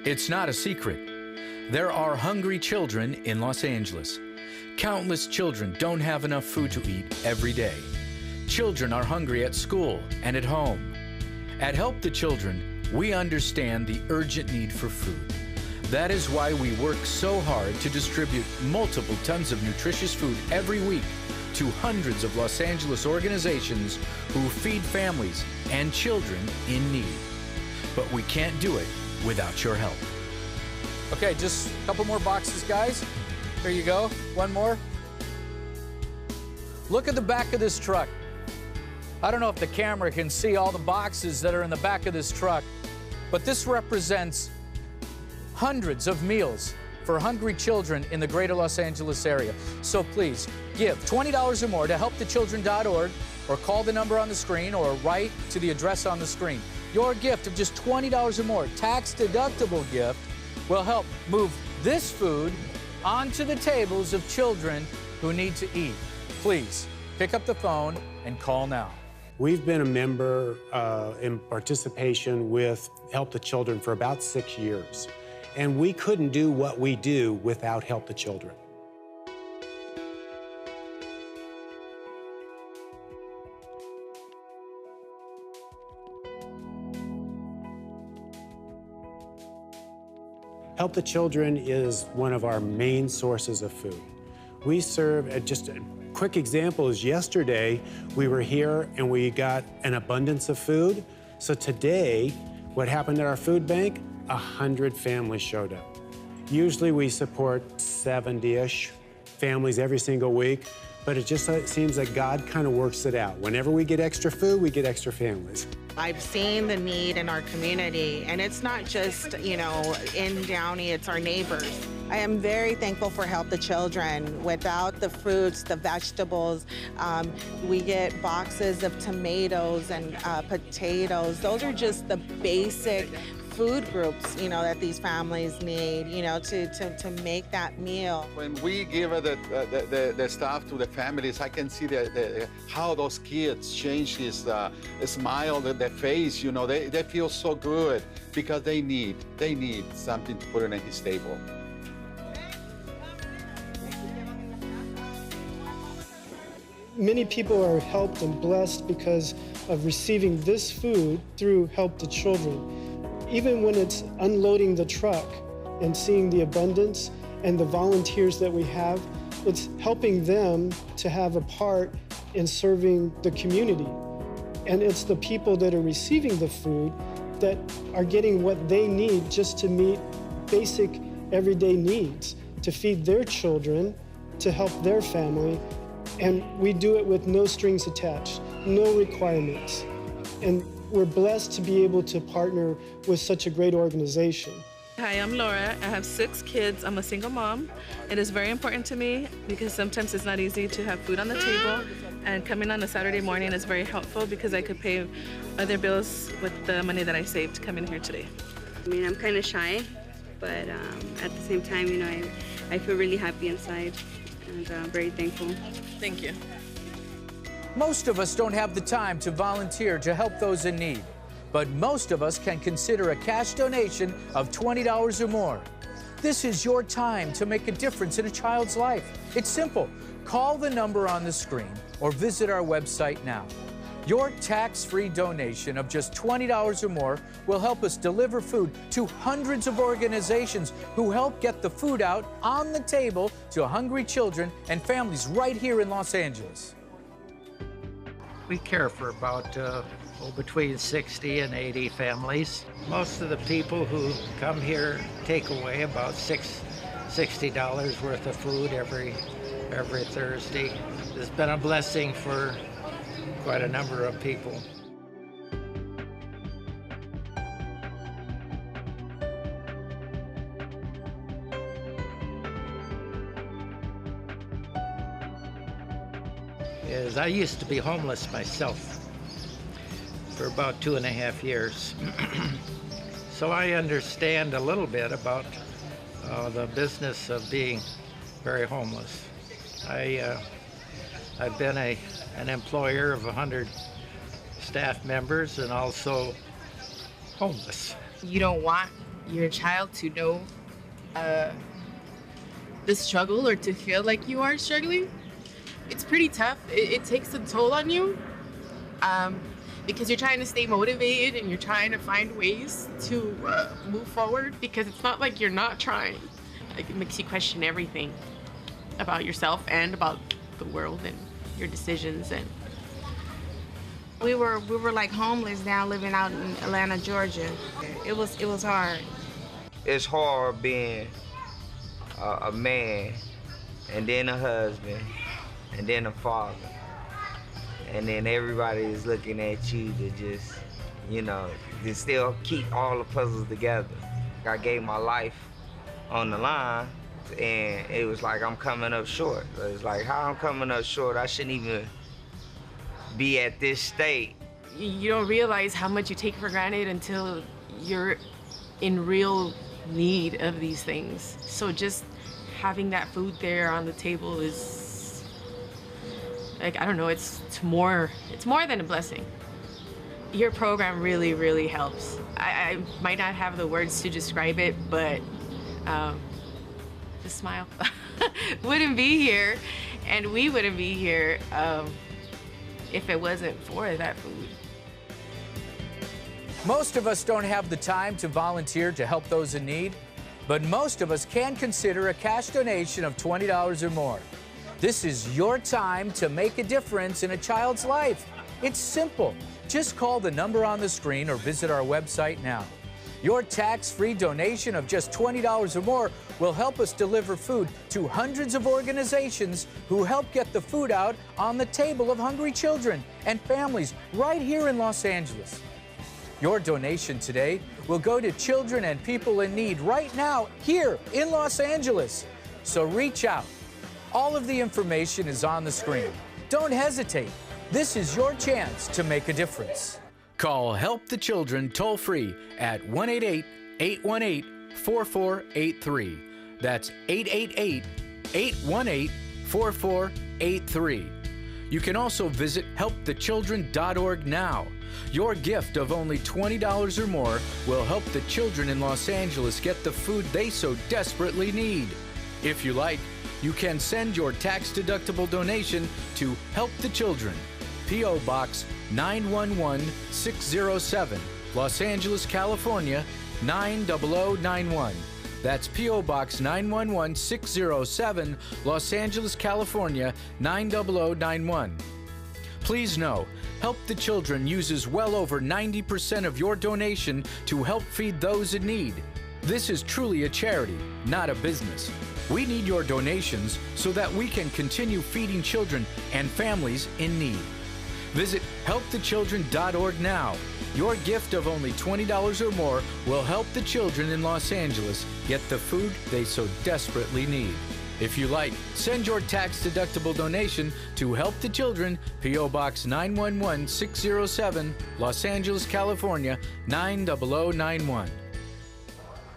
It's not a secret. There are hungry children in Los Angeles. Countless children don't have enough food to eat every day. Children are hungry at school and at home. At Help the Children, we understand the urgent need for food. That is why we work so hard to distribute multiple tons of nutritious food every week to hundreds of Los Angeles organizations who feed families and children in need. But we can't do it without your help. Okay, just a couple more boxes, guys. Here you go. One more. Look at the back of this truck. I don't know if the camera can see all the boxes that are in the back of this truck, but this represents hundreds of meals for hungry children in the greater Los Angeles area. So please, give $20 or more to helpthechildren.org, or call the number on the screen, or write to the address on the screen. Your gift of just $20 or more, tax-deductible gift, will help move this food onto the tables of children who need to eat. Please, pick up the phone and call now. We've been a member in participation with Help the Children for about 6 years, and we couldn't do what we do without Help the Children. Help the Children is one of our main sources of food. We serve, just a quick example is yesterday, we were here and we got an abundance of food. So today, what happened at our food bank? 100 families showed up. Usually we support 70-ish families every single week, but it just seems like God kind of works it out. Whenever we get extra food, we get extra families. I've seen the need in our community, and it's not just, you know, in Downey, it's our neighbors. I am very thankful for Help the Children. Without the fruits, the vegetables, we get boxes of tomatoes and potatoes. Those are just the basic food groups, you know, that these families need, you know, to make that meal. When we give the stuff to the families, I can see how those kids change his smile, their face, you know, they feel so good because they need something to put on his table. Many people are helped and blessed because of receiving this food through Help the Children. Even when it's unloading the truck and seeing the abundance and the volunteers that we have, it's helping them to have a part in serving the community. And it's the people that are receiving the food that are getting what they need just to meet basic everyday needs, to feed their children, to help their family. And we do it with no strings attached, no requirements. And we're blessed to be able to partner with such a great organization. Hi, I'm Laura. I have 6 kids. I'm a single mom. It is very important to me because sometimes it's not easy to have food on the table, and coming on a Saturday morning is very helpful because I could pay other bills with the money that I saved coming here today. I mean, I'm kind of shy, but at the same time, you know, I feel really happy inside and very thankful. Thank you. Most of us don't have the time to volunteer to help those in need, but most of us can consider a cash donation of $20 or more. This is your time to make a difference in a child's life. It's simple. Call the number on the screen or visit our website now. Your tax-free donation of just $20 or more will help us deliver food to hundreds of organizations who help get the food out on the table to hungry children and families right here in Los Angeles. We care for about between 60 and 80 families. Most of the people who come here take away about $60 worth of food every Thursday. It's been a blessing for quite a number of people. I used to be homeless myself for about 2.5 years. So I understand a little bit about the business of being very homeless. I've been an employer of 100 staff members and also homeless. You don't want your child to know the struggle or to feel like you are struggling, it's pretty tough. It takes a toll on you because you're trying to stay motivated and you're trying to find ways to move forward, because it's not like you're not trying. Like, it makes you question everything about yourself and about the world and your decisions. And we were like homeless now, living out in Atlanta, Georgia. It was hard. It's hard being a man, and then a husband, and then a father, and then everybody is looking at you to just, you know, to still keep all the puzzles together. I gave my life on the line, and it was like I'm coming up short. It's like, how I'm coming up short? I shouldn't even be at this state. You don't realize how much you take for granted until you're in real need of these things. So just having that food there on the table is, like, I don't know, it's more than a blessing. Your program really, really helps. I might not have the words to describe it, but just smile. Wouldn't be here, and we wouldn't be here if it wasn't for that food. Most of us don't have the time to volunteer to help those in need, but most of us can consider a cash donation of $20 or more. This is your time to make a difference in a child's life. It's simple. Just call the number on the screen or visit our website now. Your tax-free donation of just $20 or more will help us deliver food to hundreds of organizations who help get the food out on the table of hungry children and families right here in Los Angeles. Your donation today will go to children and people in need right now here in Los Angeles. So reach out. All of the information is on the screen. Don't hesitate. This is your chance to make a difference. Call Help the Children toll-free at 1-888-818-4483. That's 888-818-4483. You can also visit helpthechildren.org now. Your gift of only $20 or more will help the children in Los Angeles get the food they so desperately need. If you like, you can send your tax-deductible donation to Help the Children, P.O. Box 911607, Los Angeles, California 90091. That's P.O. Box 911607, Los Angeles, California 90091. Please know, Help the Children uses well over 90% of your donation to help feed those in need. This is truly a charity, not a business. We need your donations so that we can continue feeding children and families in need. Visit helpthechildren.org now. Your gift of only $20 or more will help the children in Los Angeles get the food they so desperately need. If you like, send your tax-deductible donation to Help the Children, P.O. Box 911607, Los Angeles, California 90091.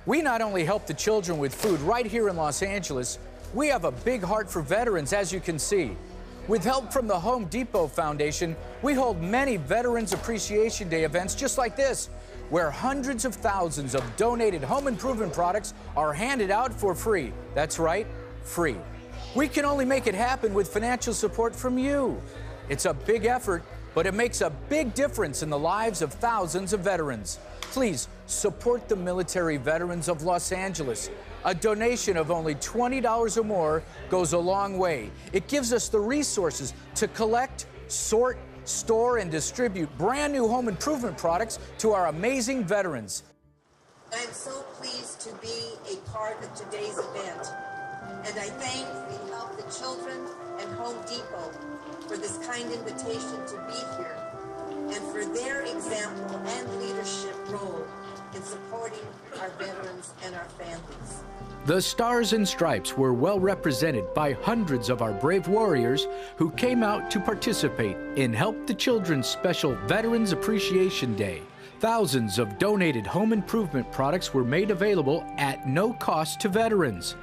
We not only help the children with food right here in Los Angeles, we have a big heart for veterans, as you can see. With help from the Home Depot Foundation, we hold many Veterans Appreciation Day events just like this, where hundreds of thousands of donated home improvement products are handed out for free. That's right, free. We can only make it happen with financial support from you. It's a big effort, but it makes a big difference in the lives of thousands of veterans. Please support the military veterans of Los Angeles. A donation of only $20 or more goes a long way. It gives us the resources to collect, sort, store, and distribute brand new home improvement products to our amazing veterans. I am so pleased to be a part of today's event, and I thank the Help the Children and Home Depot for this kind invitation to be here and for their example and leadership role in supporting our veterans and our families. The Stars and Stripes were well represented by hundreds of our brave warriors who came out to participate in Help the Children's special Veterans Appreciation Day. Thousands of donated home improvement products were made available at no cost to veterans.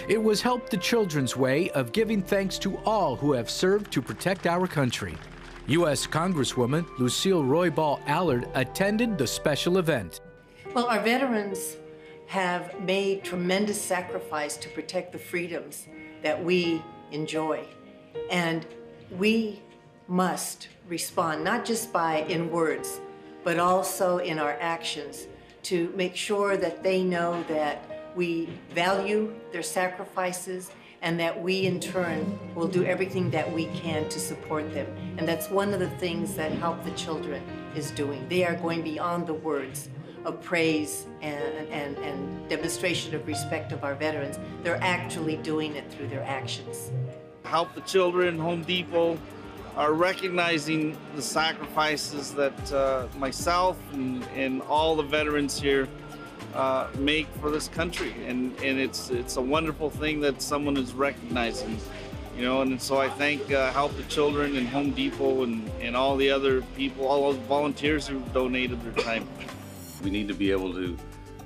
It was Help the Children's way of giving thanks to all who have served to protect our country. U.S. Congresswoman Lucille Roybal Allard attended the special event. Well, our veterans have made tremendous sacrifice to protect the freedoms that we enjoy. And we must respond, not just in words, but also in our actions, to make sure that they know that we value their sacrifices and that we, in turn, will do everything that we can to support them. And that's one of the things that Help the Children is doing. They are going beyond the words of praise and demonstration of respect of our veterans. They're actually doing it through their actions. Help the Children, Home Depot are recognizing the sacrifices that myself and all the veterans here make for this country, and it's a wonderful thing that someone is recognizing, you know. And so I thank Help the Children and Home Depot and all the other people, all those volunteers who donated their time. We need to be able to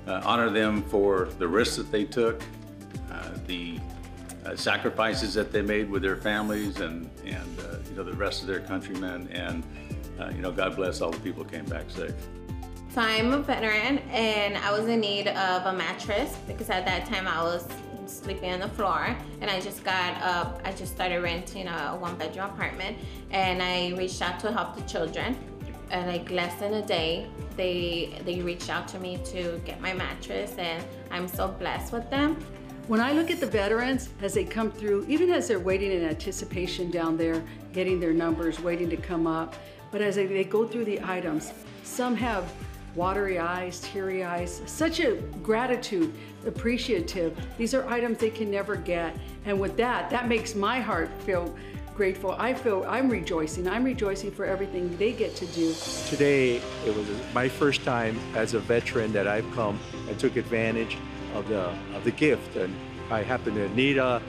honor them for the risks that they took, the sacrifices that they made with their families and you know, the rest of their countrymen, and you know, God bless all the people who came back safe. So I'm a veteran and I was in need of a mattress because at that time I was sleeping on the floor, and I just started renting a one-bedroom apartment, and I reached out to Help the Children. And like less than a day, they reached out to me to get my mattress, and I'm so blessed with them. When I look at the veterans as they come through, even as they're waiting in anticipation down there, getting their numbers, waiting to come up, but as they go through the items, some have watery eyes, teary eyes, such a gratitude, appreciative. These are items they can never get. And with that makes my heart feel grateful. I'm rejoicing. I'm rejoicing for everything they get to do. Today, it was my first time as a veteran that I've come and took advantage of the gift. And I happen to need a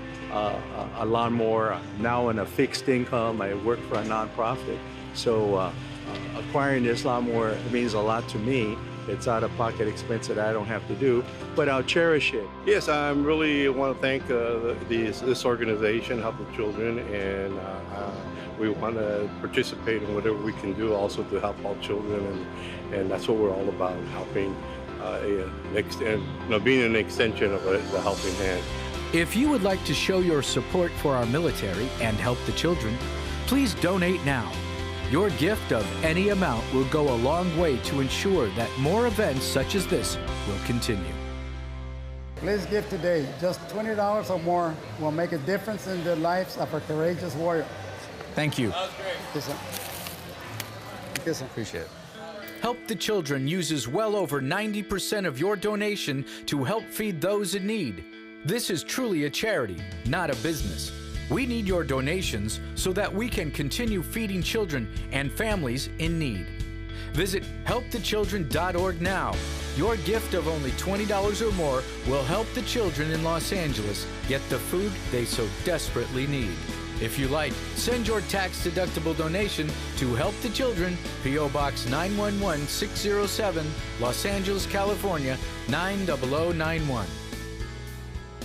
lawnmower. I'm now in a fixed income. I work for a nonprofit. So acquiring this lawnmower means a lot to me. It's out-of-pocket expense that I don't have to do, but I'll cherish it. Yes, I really want to thank this organization, Help the Children, and we want to participate in whatever we can do also to help all children, and that's what we're all about, helping, being an extension of the helping hand. If you would like to show your support for our military and Help the Children, please donate now. Your gift of any amount will go a long way to ensure that more events such as this will continue. Please give today. Just $20 or more will make a difference in the lives of a courageous warrior. Thank you. That was great. Yes, sir. Yes, sir. Appreciate it. Help the Children uses well over 90% of your donation to help feed those in need. This is truly a charity, not a business. We need your donations so that we can continue feeding children and families in need. Visit helpthechildren.org now. Your gift of only $20 or more will help the children in Los Angeles get the food they so desperately need. If you like, send your tax-deductible donation to Help the Children, P.O. Box 911607, Los Angeles, California, 90091.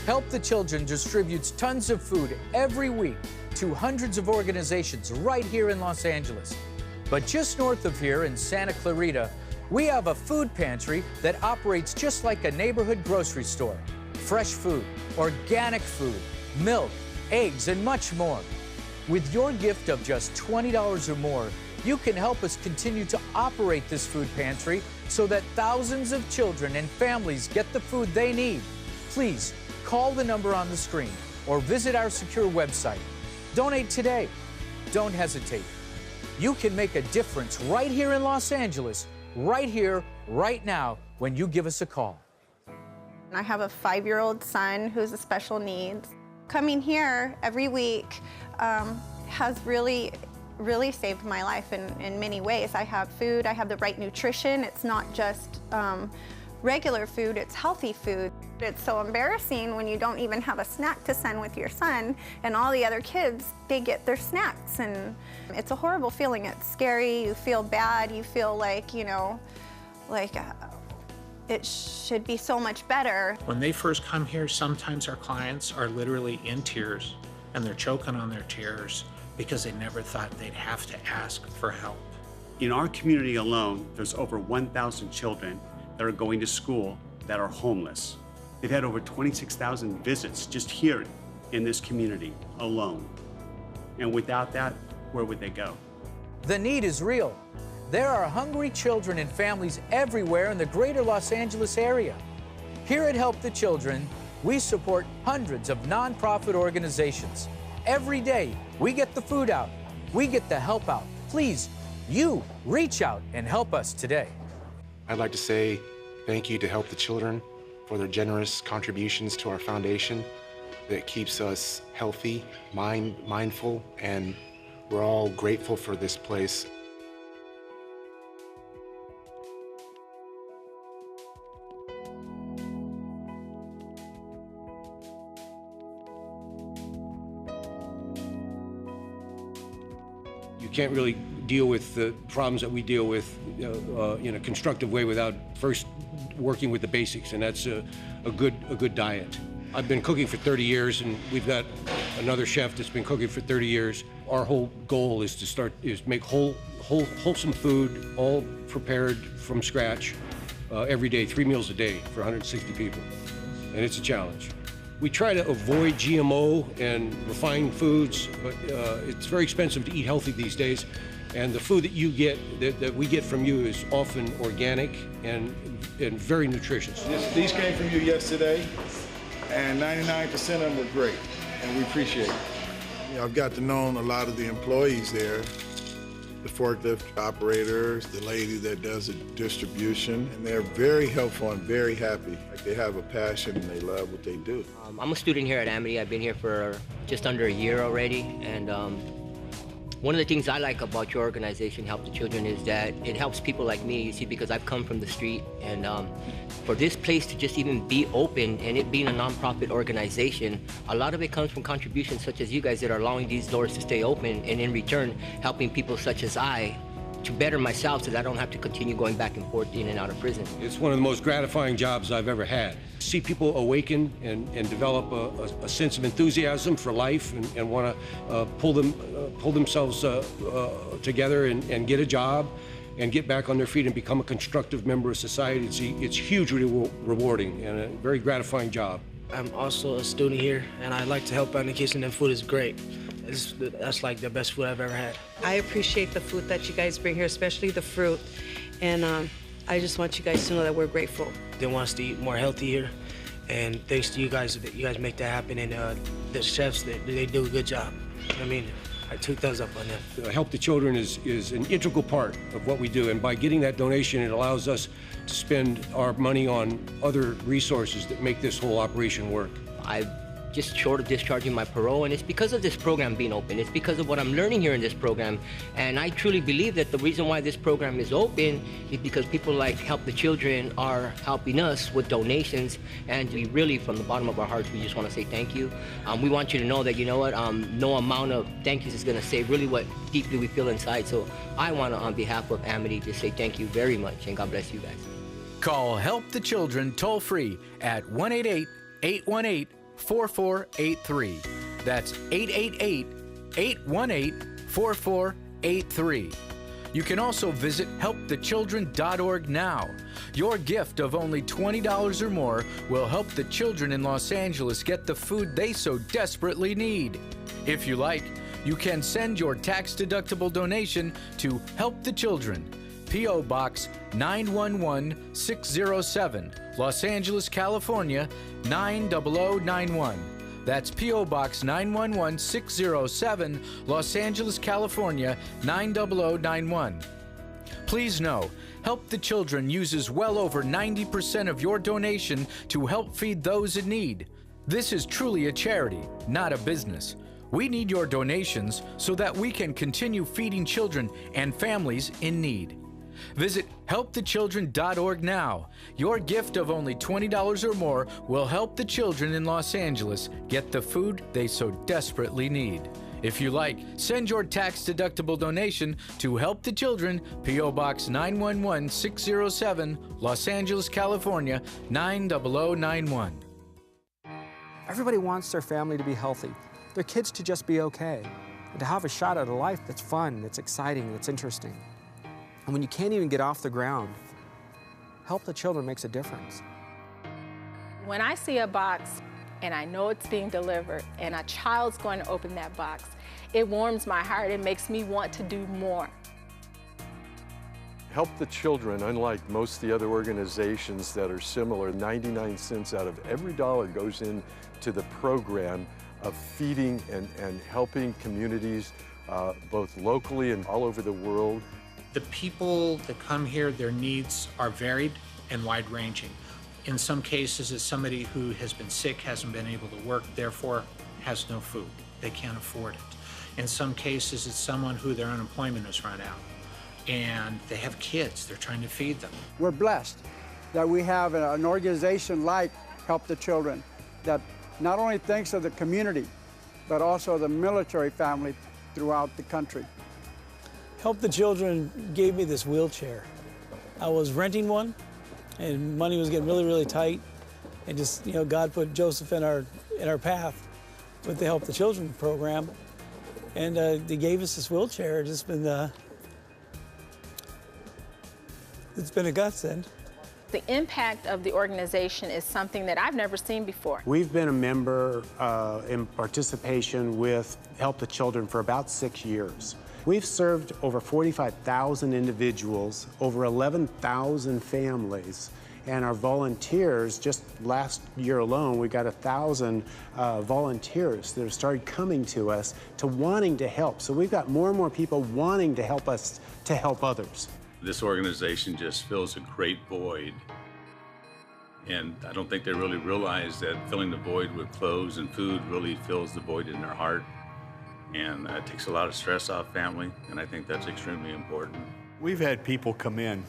Help the Children distributes tons of food every week to hundreds of organizations right here in Los Angeles. But just north of here in Santa Clarita, we have a food pantry that operates just like a neighborhood grocery store. Fresh food, organic food, milk, eggs, and much more. With your gift of just $20 or more, you can help us continue to operate this food pantry so that thousands of children and families get the food they need. Please, call the number on the screen or visit our secure website. Donate today. Don't hesitate. You can make a difference right here in Los Angeles, right here, right now, when you give us a call. I have a 5-year-old son who's a special needs. Coming here every week has really saved my life in many ways. I have food, I have the right nutrition. It's not just regular food, it's healthy food. It's so embarrassing when you don't even have a snack to send with your son, and all the other kids, they get their snacks, and it's a horrible feeling. It's scary, you feel bad, you feel like, it should be so much better. When they first come here, sometimes our clients are literally in tears, and they're choking on their tears because they never thought they'd have to ask for help. In our community alone, there's over 1,000 children that are going to school that are homeless. They've had over 26,000 visits just here in this community alone. And without that, where would they go? The need is real. There are hungry children and families everywhere in the greater Los Angeles area. Here at Help the Children, we support hundreds of nonprofit organizations. Every day, we get the food out. We get the help out. Please, you reach out and help us today. I'd like to say thank you to Help the Children for their generous contributions to our foundation that keeps us healthy, mindful, and we're all grateful for this place. You can't really deal with the problems that we deal with in a constructive way without first working with the basics, and that's a good diet. I've been cooking for 30 years, and we've got another chef that's been cooking for 30 years. Our whole goal is to make wholesome food, all prepared from scratch, every day, 3 meals a day for 160 people, and it's a challenge. We try to avoid GMO and refined foods, but it's very expensive to eat healthy these days. And the food that you get, that we get from you, is often organic and very nutritious. These came from you yesterday, and 99% of them were great, and we appreciate it. You know, I've got to know a lot of the employees there, the forklift operators, the lady that does the distribution, and they're very helpful and very happy. Like, they have a passion and they love what they do. I'm a student here at Amity. I've been here for just under a year already, and one of the things I like about your organization, Help the Children, is that it helps people like me, you see, because I've come from the street, and for this place to just even be open and it being a nonprofit organization, a lot of it comes from contributions such as you guys that are allowing these doors to stay open, and in return, helping people such as I to better myself so that I don't have to continue going back and forth in and out of prison. It's one of the most gratifying jobs I've ever had. See people awaken and develop a sense of enthusiasm for life and want to pull themselves together and get a job and get back on their feet and become a constructive member of society. It's hugely rewarding and a very gratifying job. I'm also a student here, and I like to help out in the kitchen, and food is great. That's like the best food I've ever had. I appreciate the food that you guys bring here, especially the fruit, and I just want you guys to know that we're grateful. They want us to eat more healthy here, and thanks to you guys make that happen, and the chefs, they do a good job. I mean, I took those up on them. Help the Children is an integral part of what we do, and by getting that donation, it allows us to spend our money on other resources that make this whole operation work. I'm just short of discharging my parole, and it's because of this program being open. It's because of what I'm learning here in this program, and I truly believe that the reason why this program is open is because people like Help the Children are helping us with donations, and we really, from the bottom of our hearts, we just want to say thank you. We want you to know that, you know what, no amount of thank yous is going to say really what deeply we feel inside, so I want to, on behalf of Amity, just say thank you very much, and God bless you guys. Call Help the Children toll-free at 1-888-818-4483. That's 888-818-4483. You can also visit helpthechildren.org now. Your gift of only $20 or more will help the children in Los Angeles get the food they so desperately need. If you like, you can send your tax-deductible donation to Help the Children, P.O. Box 911607, Los Angeles, California 90091. That's P.O. Box 911607, Los Angeles, California 90091. Please know, Help the Children uses well over 90% of your donation to help feed those in need. This is truly a charity, not a business. We need your donations so that we can continue feeding children and families in need. Visit helpthechildren.org now. Your gift of only $20 or more will help the children in Los Angeles get the food they so desperately need. If you like, send your tax-deductible donation to Help the Children, P.O. Box 911607, Los Angeles, California 90091. Everybody wants their family to be healthy, their kids to just be okay, and to have a shot at a life that's fun, that's exciting, that's interesting. And when you can't even get off the ground, Help the Children makes a difference. When I see a box and I know it's being delivered and a child's going to open that box, it warms my heart. It makes me want to do more. Help the Children, unlike most of the other organizations that are similar, 99 cents out of every dollar goes into the program of feeding and helping communities, both locally and all over the world. The people that come here, their needs are varied and wide-ranging. In some cases, it's somebody who has been sick, hasn't been able to work, therefore has no food. They can't afford it. In some cases, it's someone who their unemployment has run out, and they have kids, they're trying to feed them. We're blessed that we have an organization like Help the Children that not only thinks of the community, but also the military family throughout the country. Help the Children gave me this wheelchair. I was renting one, and money was getting really, really tight. And just, you know, God put Joseph in our path with the Help the Children program. And they gave us this wheelchair. It's been a godsend. The impact of the organization is something that I've never seen before. We've been a member in participation with Help the Children for about 6 years. We've served over 45,000 individuals, over 11,000 families, and our volunteers, just last year alone, we got 1,000 volunteers that have started coming to us to wanting to help. So we've got more and more people wanting to help us to help others. This organization just fills a great void. And I don't think they really realize that filling the void with clothes and food really fills the void in their heart. And it takes a lot of stress off family, and I think that's extremely important. We've had people come in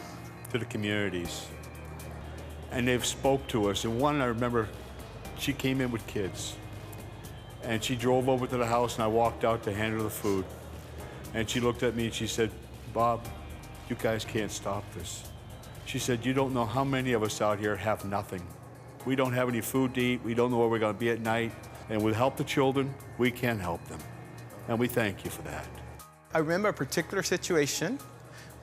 to the communities, and they've spoke to us. And one, I remember, she came in with kids, and she drove over to the house, and I walked out to hand her the food. And she looked at me and she said, "Bob, you guys can't stop this." She said, "You don't know how many of us out here have nothing. We don't have any food to eat. We don't know where we're going to be at night. And with Help the Children, we can help them. And we thank you for that." I remember a particular situation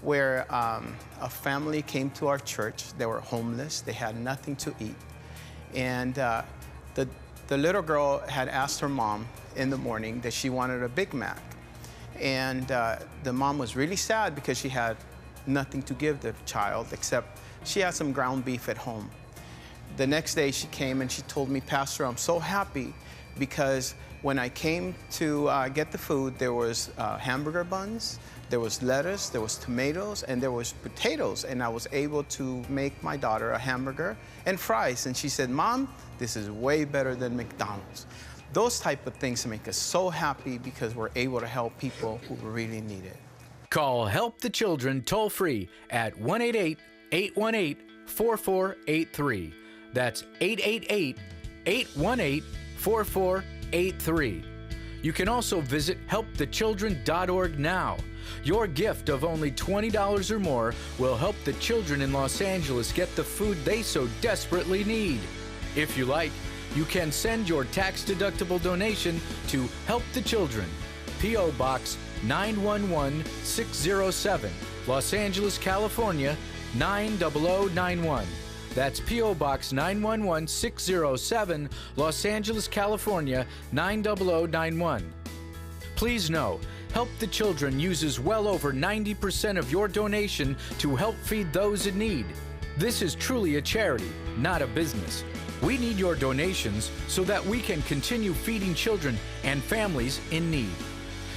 where a family came to our church. They were homeless. They had nothing to eat. And the little girl had asked her mom in the morning that she wanted a Big Mac. And the mom was really sad because she had nothing to give the child except she had some ground beef at home. The next day she came and she told me, "Pastor, I'm so happy because when I came to get the food, there was hamburger buns, there was lettuce, there was tomatoes, and there was potatoes, and I was able to make my daughter a hamburger and fries." And she said, "Mom, this is way better than McDonald's." Those type of things make us so happy because we're able to help people who really need it. Call Help the Children toll-free at 1-888-818-4483. That's 888-818-4483. You can also visit helpthechildren.org now. Your gift of only $20 or more will help the children in Los Angeles get the food they so desperately need. If you like, you can send your tax-deductible donation to Help the Children, P.O. Box 911607, Los Angeles, California 90091. That's P.O. Box 911607, Los Angeles, California 90091. Please know, Help the Children uses well over 90% of your donation to help feed those in need. This is truly a charity, not a business. We need your donations so that we can continue feeding children and families in need.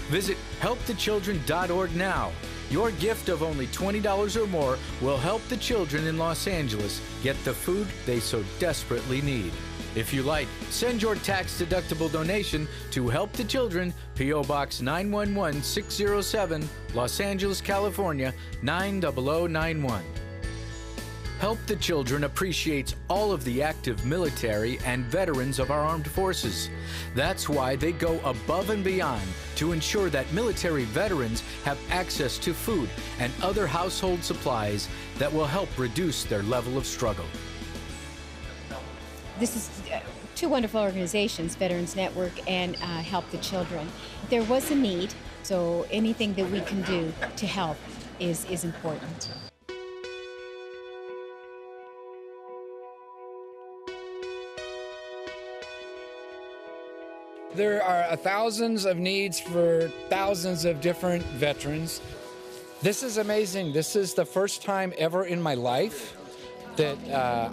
Visit helpthechildren.org now. Your gift of only $20 or more will help the children in Los Angeles get the food they so desperately need. If you like, send your tax-deductible donation to Help the Children, P.O. Box 911607, Los Angeles, California 90091. Help the Children appreciates all of the active military and veterans of our armed forces. That's why they go above and beyond to ensure that military veterans have access to food and other household supplies that will help reduce their level of struggle. This is two wonderful organizations, Veterans Network and Help the Children. There was a need, so anything that we can do to help is important. There are thousands of needs for thousands of different veterans. This is amazing. This is the first time ever in my life that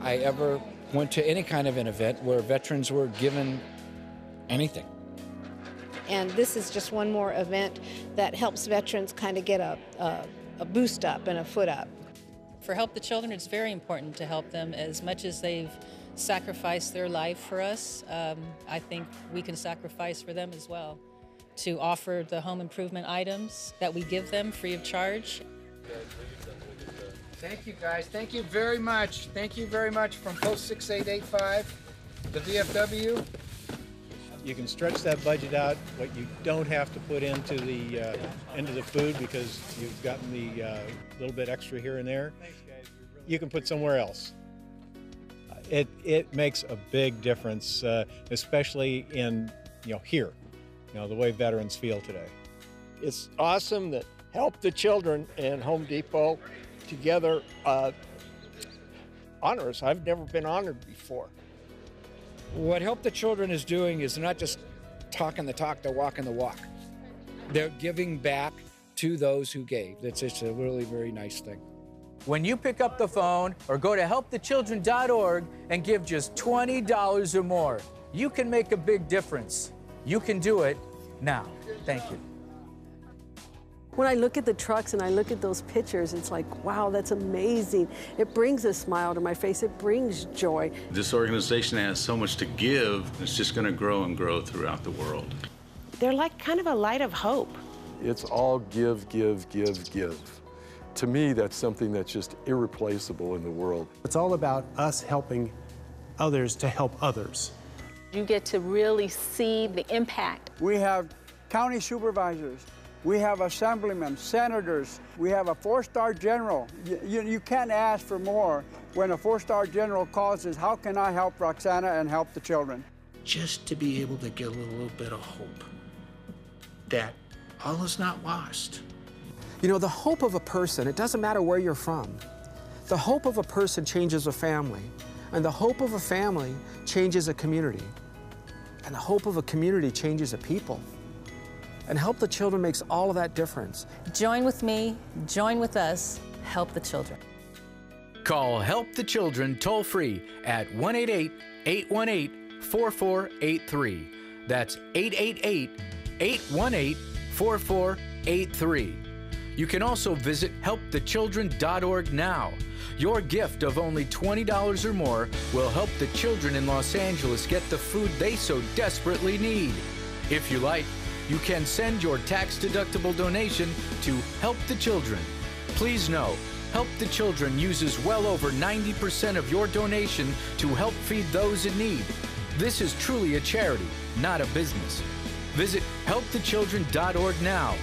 I ever went to any kind of an event where veterans were given anything. And this is just one more event that helps veterans kind of get a boost up and a foot up. For Help the Children, it's very important to help them. As much as they've sacrificed their life for us, I think we can sacrifice for them as well, to offer the home improvement items that we give them free of charge. Thank you, guys. Thank you very much. Thank you very much from Post 6885, the VFW. You can stretch that budget out, what you don't have to put into the food because you've gotten the little bit extra here and there. You can put somewhere else. It makes a big difference, especially in here, the way veterans feel today. It's awesome that Help the Children and Home Depot together honor us. I've never been honored before. What Help the Children is doing is not just talking the talk, they're walking the walk. They're giving back to those who gave. That's just a really very nice thing. When you pick up the phone or go to helpthechildren.org and give just $20 or more, you can make a big difference. You can do it now. Thank you. When I look at the trucks and I look at those pictures, it's like, wow, that's amazing. It brings a smile to my face. It brings joy. This organization has so much to give, it's just going to grow and grow throughout the world. They're like kind of a light of hope. It's all give, give, give, give. To me, that's something that's just irreplaceable in the world. It's all about us helping others to help others. You get to really see the impact. We have county supervisors. We have assemblymen, senators. We have a 4-star general. You can't ask for more when a 4-star general calls us, how can I help Roxana and help the children? Just to be able to give a little bit of hope that all is not lost. You know, the hope of a person, it doesn't matter where you're from. The hope of a person changes a family, and the hope of a family changes a community, and the hope of a community changes a people. And Help the Children makes all of that difference. Join with me, join with us, help the children. Call Help the Children toll-free at 1-888-818-4483. That's 888-818-4483. You can also visit helpthechildren.org now. Your gift of only $20 or more will help the children in Los Angeles get the food they so desperately need. If you like, you can send your tax-deductible donation to Help the Children. Please know, Help the Children uses well over 90% of your donation to help feed those in need. This is truly a charity, not a business. Visit helpthechildren.org now